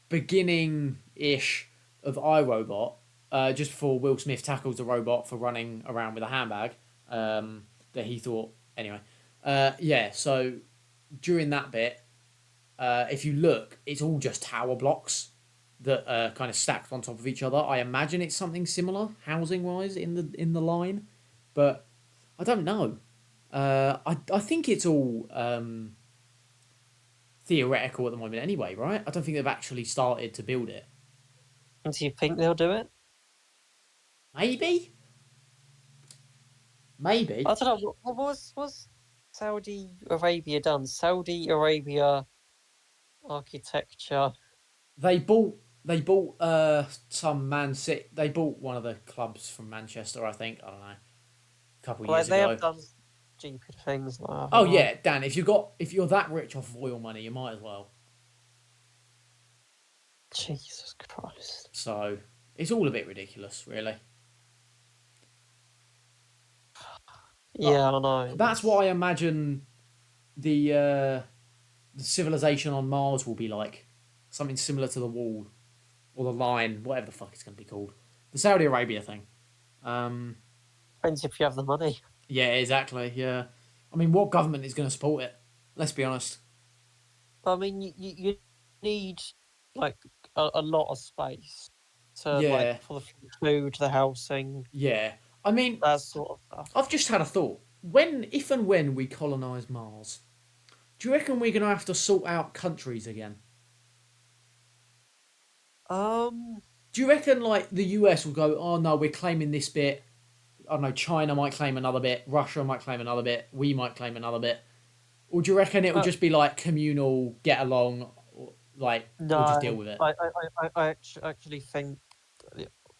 beginning-ish of iRobot, just before Will Smith tackles the robot for running around with a handbag, that he thought anyway. Yeah. So during that bit, if you look, it's all just tower blocks that are kind of stacked on top of each other. I imagine it's something similar, housing-wise, in the line, but I don't know. I think it's all theoretical at the moment anyway, right? I don't think they've actually started to build it. And do you think they'll do it? Maybe, I maybe don't know. What was Saudi Arabia done? Saudi Arabia architecture. they bought some Man City. They bought one of the clubs from Manchester, I think. I don't know, a couple of Like years they have ago. done stupid things. Like, I Oh don't know. yeah, Dan. If you're that rich off of oil money, you might as well. Jesus Christ. So it's all a bit ridiculous, really. Yeah, I know. That's what I imagine the civilization on Mars will be like. Something similar to the Wall or the Line, whatever the fuck it's going to be called. The Saudi Arabia thing. Depends if you have the money. Yeah, exactly. Yeah, I mean, what government is going to support it? Let's be honest. I mean, you need like a lot of space to Yeah, like for the food, the housing, yeah. I mean, that sort of stuff. I've just had a thought. If and when we colonize Mars, do you reckon we're going to have to sort out countries again? Um, Do you reckon like the US will go, oh no, we're claiming this bit. I don't know, China might claim another bit, Russia might claim another bit, we might claim another bit. Or do you reckon it will uh, just be like communal, get along, or, like we'll just deal no, with it? I actually think.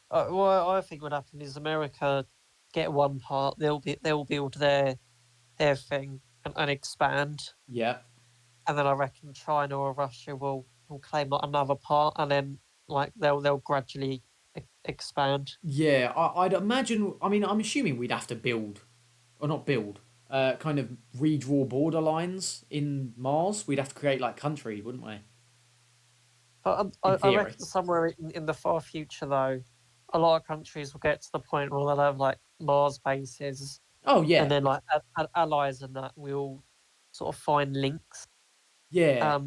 What I think would happen is America get one part, they'll build their thing and expand, Yeah, and then I reckon China or Russia will claim like another part, and then like they'll gradually expand. yeah. I'd imagine. I mean, I'm assuming we'd have to build, or not build, kind of redraw border lines in Mars. We'd have to create like countries, wouldn't we? But In I theory. reckon somewhere in the far future though, a lot of countries will get to the point where they'll have like Mars bases, Oh yeah, and then like allies and that will sort of find links yeah,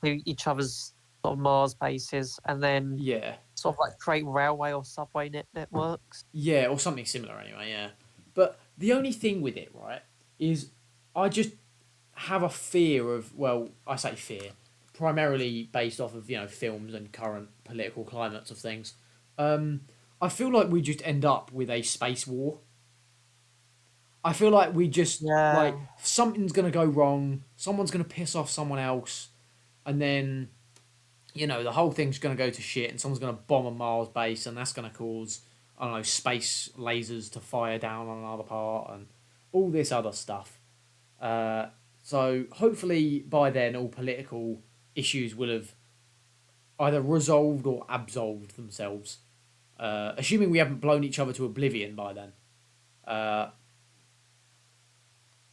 to each other's sort of Mars bases, and then yeah, sort of like create railway or subway networks. yeah, or something similar anyway. Yeah, but the only thing with it, right, is I just have a fear of, well, I say fear, primarily based off of films and current political climates of things. Um, I feel like we just end up with a space war. I feel like we just like Yeah, something's gonna go wrong, someone's gonna piss off someone else, and then the whole thing's gonna go to shit, and someone's gonna bomb a Mars base, and that's gonna cause, I don't know, space lasers to fire down on another part, and all this other stuff. Uh, so hopefully by then all political issues will have either resolved or absolved themselves. Assuming we haven't blown each other to oblivion by then. Uh,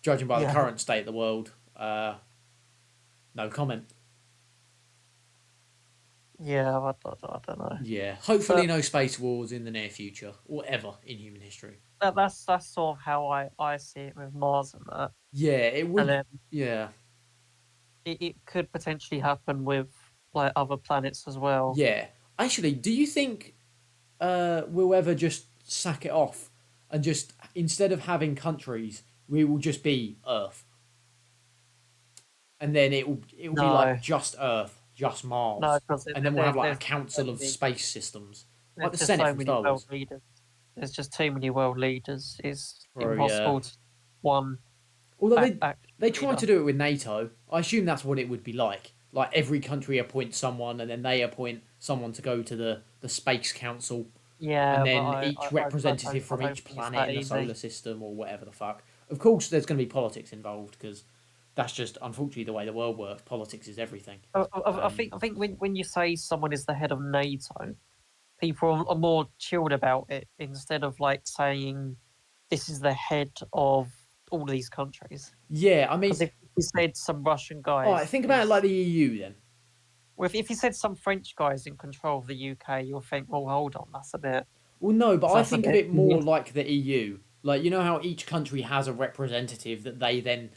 Judging by the yeah, current state of the world, no comment. yeah. I don't know, Yeah, hopefully but no space wars in the near future or ever in human history. that's sort of how I see it with Mars and that, Yeah, it and would. then Yeah, it could potentially happen with like other planets as well. yeah. Actually, do you think we'll ever just sack it off and just instead of having countries, we will just be Earth, and then it will be like No, just Earth, just no, Mars, because and then we'll have like a there's so council of many, space systems, like there's the just Senate so from many Star world Wars. leaders. There's just too many world leaders. It's Bro, yeah. impossible to one Although act they tried leader. to do it with NATO, I assume that's what it would be like. Like every country appoints someone, and then they appoint someone to go to the space council, and Yeah, but then each representative I from don't each think it's planet that in the solar easy. system or whatever the fuck. Of course, there's going to be politics involved because that's just unfortunately the way the world works. Politics is everything. I think when you say someone is the head of NATO, people are more chilled about it instead of like saying this is the head of all these countries. Yeah, I Because mean, if you said some Russian all right, guys think about it like is, the EU then. well, if you said some French guys in control of the UK, you'll think, well, hold on, Well, no, but I that's a think of bit it weird. more like the EU. Like how each country has a representative that they then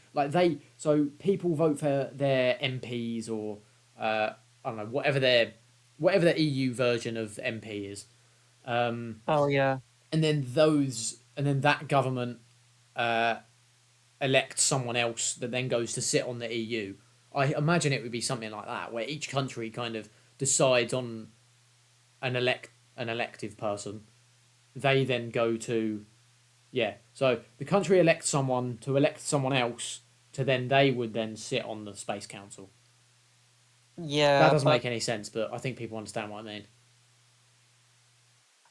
so people vote for their MPs or I don't know whatever the EU version of MP is. Um, Oh yeah, and then that government uh, elects someone else that then goes to sit on the EU. I imagine it would be something like that where each country kind of decides on an elective person. They then go to, yeah. So the country elects someone to elect someone else to then they would then sit on the Space Council. That yeah, doesn't but make any sense, but I think people understand what I mean.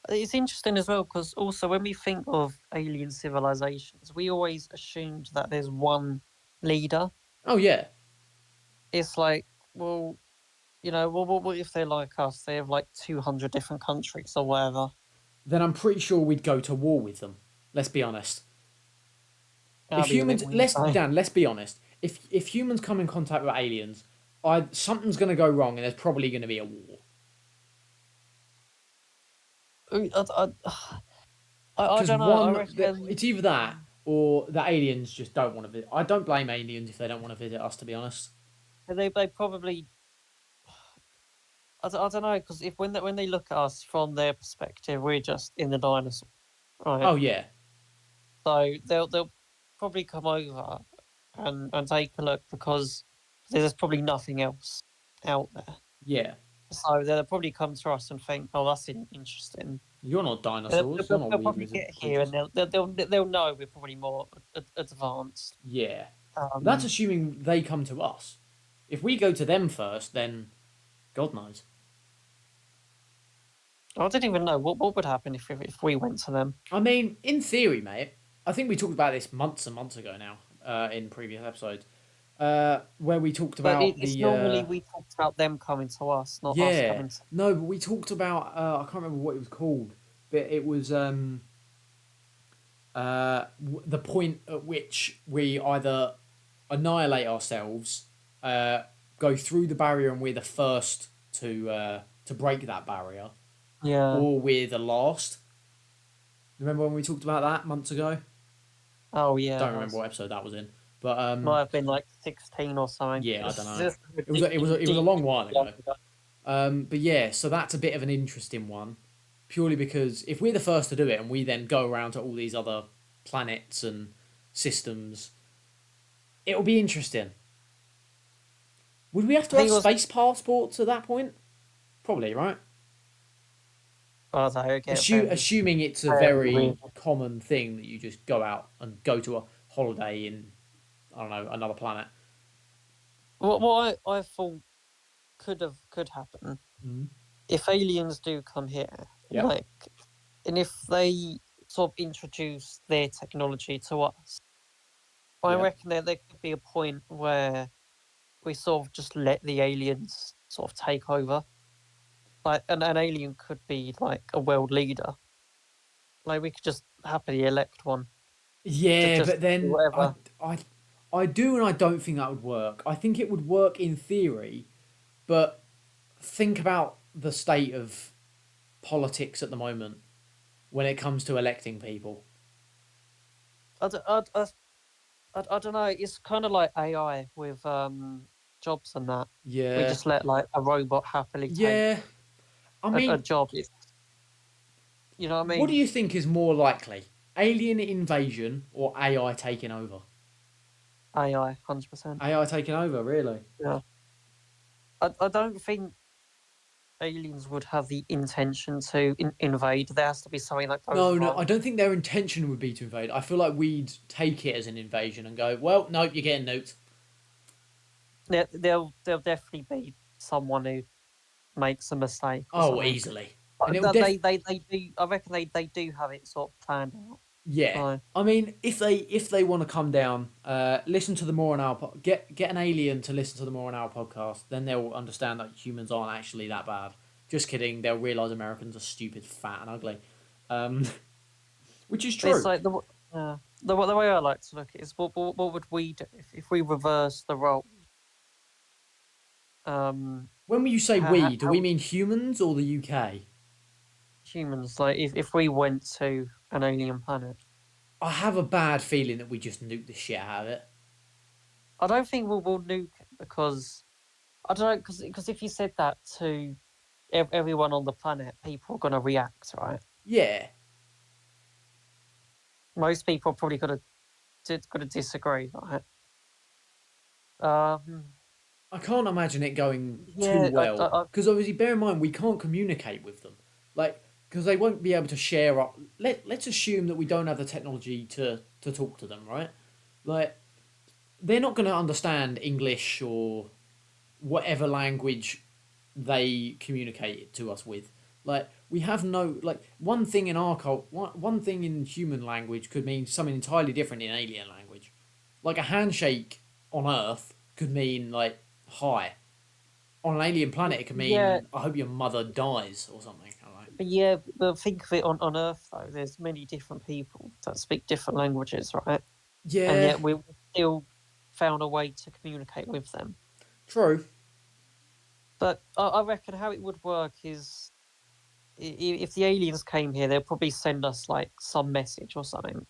it's interesting as well because also when we think of alien civilizations, we always assumed that there's one leader. Oh yeah. It's like, well, what if they're like us? They have like 200 different countries or whatever. Then I'm pretty sure we'd go to war with them. Let's be honest. If That'd be a bit humans, weird, though. let's be honest. If humans come in contact with aliens, I something's gonna go wrong, and there's probably gonna be a war. I Because don't know. I one, reckon it's either that or the aliens just don't want to visit. I don't blame aliens if they don't want to visit us. To be honest. they probably. I don't know because if when they look at us from their perspective, we're just in the dinosaur, right? Oh yeah, So they'll probably come over and take a look because there's probably nothing else out there. yeah. So they'll probably come to us and think, "Oh, that's interesting." You're not dinosaurs. You're not They'll weird probably lizard get here creatures. and they'll know we're probably more advanced. Yeah. That's Um, assuming they come to us. If we go to them first, then God knows. I didn't even know what would happen if we went to them. I mean, in theory, mate, I think we talked about this months and months ago now, in previous episodes, where we talked But about it's the normally we talked about them coming to us, not us yeah, coming to. no, but we talked about I can't remember what it was called, but it was the point at which we either annihilate ourselves, go through the barrier, and we're the first to break that barrier, Yeah. or we're the last. Remember when we talked about that months ago? Oh yeah, Don't remember what episode that was in, but might have been like 16 or something. yeah, I It's don't know. just It was a long while ago. ridiculous. But yeah, so that's a bit of an interesting one, purely because if we're the first to do it and we then go around to all these other planets and systems, it'll be interesting. Would we have to I have think it was- space passports at that point? Probably, right? Oh, they get very- Assuming it's a very very weird. common thing that you just go out and go to a holiday in, I don't know, another planet. What I thought could happen Mm. if aliens do come here, Yep. like, and if they sort of introduce their technology to us, I Yeah. reckon there could be a point where we sort of just let the aliens sort of take over. Like an alien could be like a world leader. Like we could just happily elect one. Yeah, just but then do whatever. I do and I don't think that would work. I think it would work in theory, but think about the state of politics at the moment when it comes to electing people. I don't know. It's kind of like AI with jobs and that. Yeah. We just let like a robot happily take Yeah. I mean, a job. You know what I mean? what do you think is more likely? Alien invasion or AI taking over? AI, 100%. AI taking over, really? I don't think aliens would have the intention to invade. There has to be something that goes No, wrong. I don't think their intention would be to invade. I feel like we'd take it as an invasion and go, well, nope, you're getting nuked. There'll definitely be someone who makes a mistake. Or Oh, something. easily. But And it'll they do. I reckon they do have it sort of planned out. Yeah, Right. I mean, if they want to come down, listen to the More on Our get an alien to listen to the More on Our podcast, then they'll understand that humans aren't actually that bad. Just kidding. They'll realize Americans are stupid, fat, and ugly, which is But it's true. like the way I like to look at it is what would we do if we reverse the role? When you say how- we, do we how- mean humans or the UK? Humans, like if we went to an alien planet, I have a bad feeling that we just nuke the shit out of it. I don't think we'll nuke it because I don't know because if you said that to everyone on the planet, people are gonna react, right? Yeah, Most people are probably gonna disagree, right? I can't imagine it going Yeah, too well I- because obviously, bear in mind, we can't communicate with them, like because they won't be able to share up. Let's assume that we don't have the technology to talk to them, right? Like they're not going to understand English or whatever language they communicate it to us with. Like we have no like one thing in our one thing in human language could mean something entirely different in alien language. Like a handshake on Earth could mean like hi. On an alien planet, it could mean Yeah. I hope your mother dies or something. But yeah, but think of it on Earth though. There's many different people that speak different languages, right? Yeah, And yet we still found a way to communicate with them. true. But I reckon how it would work is if the aliens came here, they'll probably send us like some message or something.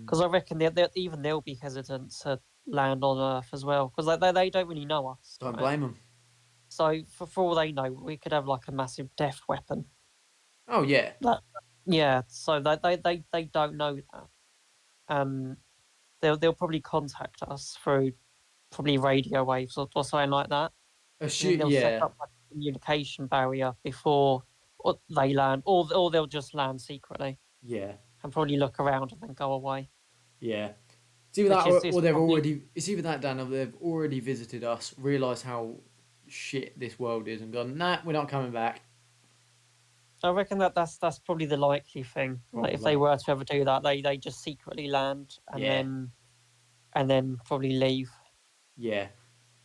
Because I reckon they'll be hesitant to land on Earth as well because they don't really know us. Don't right? blame them. So for all they know, we could have like a massive death weapon. Oh yeah, Yeah, so they don't know that. They'll probably contact us through probably radio waves or something like that. And then they'll set yeah, up like a communication barrier before they land, or they'll just land secretly yeah, and probably look around and then go away. yeah. It's either Which that is or they've probably- already. It's either that, Dan, or they've already visited us, realised how shit this world is, and gone, nah, we're not coming back. I reckon that's probably the likely thing. Like if they Probably. were to ever do that, they just secretly land and Yeah. then probably leave. Yeah.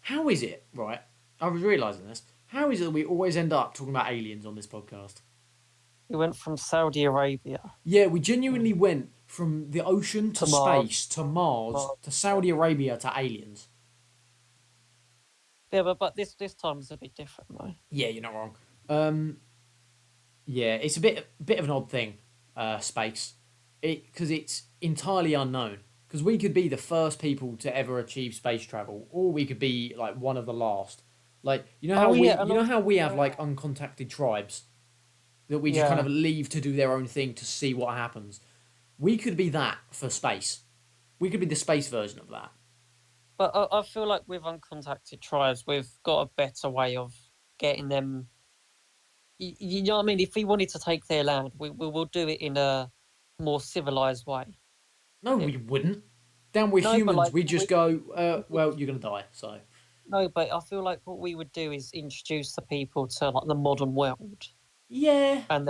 How is it, right? I was realising this. How is it that we always end up talking about aliens on this podcast? We went from Saudi Arabia. Yeah, we genuinely went from the ocean to To Mars. space to Mars Mars. to Saudi Arabia to aliens. Yeah, but this time is a bit different though. Yeah, you're not wrong. Yeah, it's a bit of an odd thing, space, because it's entirely unknown. Because we could be the first people to ever achieve space travel, or we could be like one of the last. Like Oh yeah, and you know how we have also, like uncontacted tribes that we just kind yeah. of leave to do their own thing to see what happens. We could be that for space. We could be the space version of that. But I feel like with uncontacted tribes, we've got a better way of getting them. You know what I mean? If we wanted to take their land, we will do it in a more civilized way. No, It, we wouldn't. Then we're no, but humans. like We just we, go, we would- well, you're gonna die. So no, but I feel like what we would do is introduce the people to like the modern world, yeah, and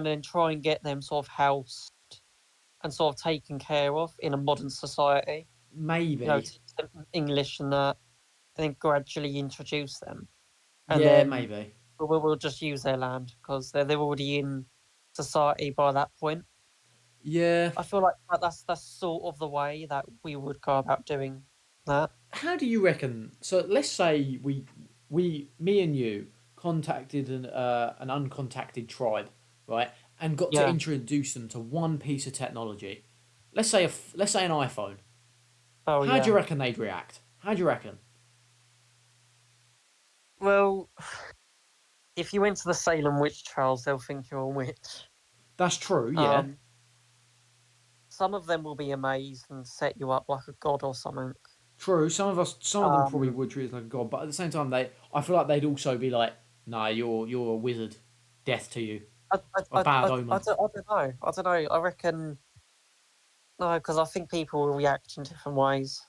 then try and get them sort of housed and sort of taken care of in a modern society. maybe. Teach them English and that, and then gradually introduce them, and Yeah, then maybe. we'll just use their land because they're already in society by that point. Yeah. I feel like that's sort of the way that we would go about doing that. How do you reckon? So let's say me and you contacted an uncontacted tribe, right, and got to Yeah. introduce them to one piece of technology. Let's say an iPhone. Oh How do yeah. you reckon they'd react? How do you reckon? Well, if you went to the Salem witch trials, they'll think you're a witch. That's true. Yeah. Some of them will be amazed and set you up like a god or something. True. Some of them probably Um, would treat us like a god, but at the same time, I feel like they'd also be like, "Nah, you're a wizard. Death to you. I, A I, bad I, omen." I don't know. I don't know. I reckon no, because I think people will react in different ways.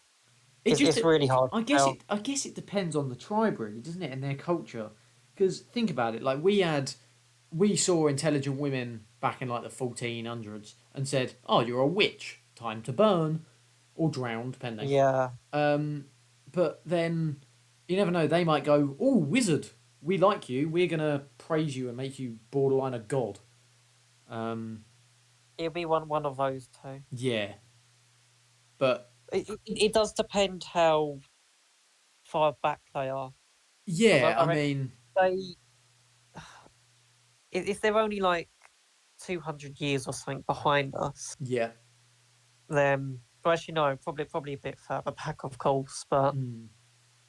It just, It's really hard I to guess tell. I guess it depends on the tribe, really, doesn't it, and their culture. Because think about it, like we saw intelligent women back in like the 1400s and said, "Oh, you're a witch. Time to burn or drown, depending." Yeah. But then you never know. They might go, "Oh, wizard, we like you. We're gonna praise you and make you borderline a god." Um, It'll be one of those two. yeah, but It does depend how far back they are. 'Cause yeah, I I reckon mean, they, if they're only like 200 years or something behind us, yeah, then well, actually no, probably a bit further back, of course. But mm,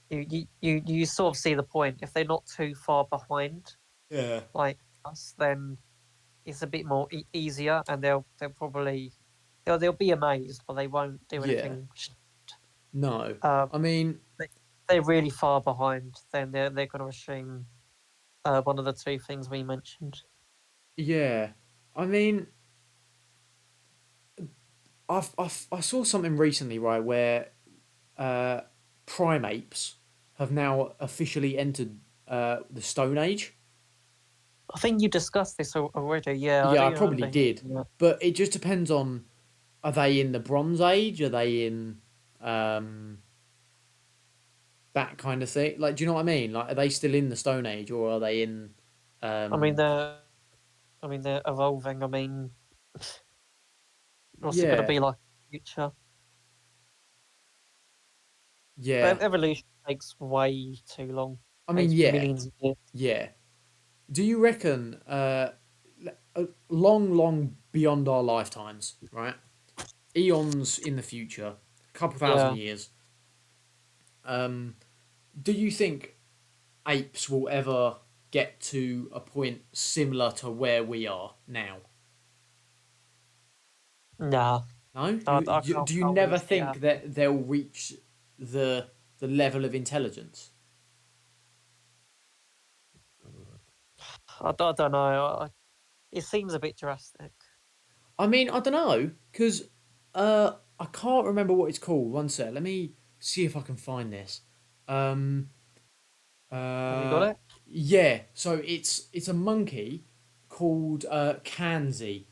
you sort of see the point. If they're not too far behind, yeah, like us, then it's a bit more easier, and they'll be amazed, but they won't do yeah. anything. No, Um, I mean, if they're really far behind, then they're going to assume one of the two things we mentioned. yeah, I mean, I saw something recently, right, where uh, primates have now officially entered the Stone Age. I think you discussed this already. Yeah, I Yeah, do I probably remember did, hearing that. but it just depends on, are they in the Bronze Age? Are they in um, that kind of thing? Like, do you know what I mean? Like, are they still in the Stone Age, or are they in? I mean, they're evolving. I mean, what's it going to Yeah, be like in the future? yeah. Evolution takes way too long. I mean, Takes yeah, millions of years. yeah. Do you reckon long beyond our lifetimes, right? Eons in the future, a couple thousand Yeah. years. Do you think apes will ever get to a point similar to where we are now? Nah, No, I do you can't never really see it think that they'll reach the level of intelligence? I don't know. It seems a bit drastic. I mean, I don't know, because I can't remember what it's called. One sec, let me see if I can find this. Um, Have you got it? yeah, so it's a monkey called Kanzi.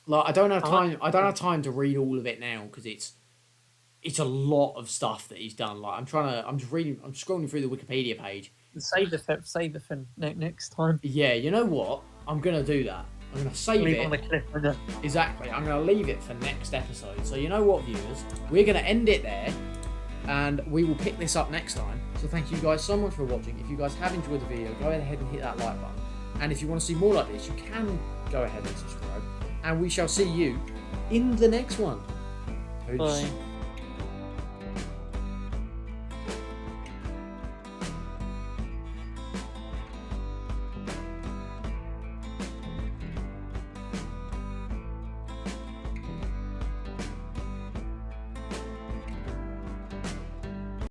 Like I don't have Oh, time. I don't have time to read all of it now because it's a lot of stuff that he's done. Like I'm just reading. I'm scrolling through the Wikipedia page. save it for next time. Yeah, you know what? I'm gonna do that. I'm gonna save Leave it. on the cliffhanger. Exactly. I'm going to leave it for next episode. So you know what, viewers? We're going to end it there, and we will pick this up next time. So thank you guys so much for watching. If you guys have enjoyed the video, go ahead and hit that like button. And if you want to see more like this, you can go ahead and subscribe. And we shall see you in the next one. Peace. Bye.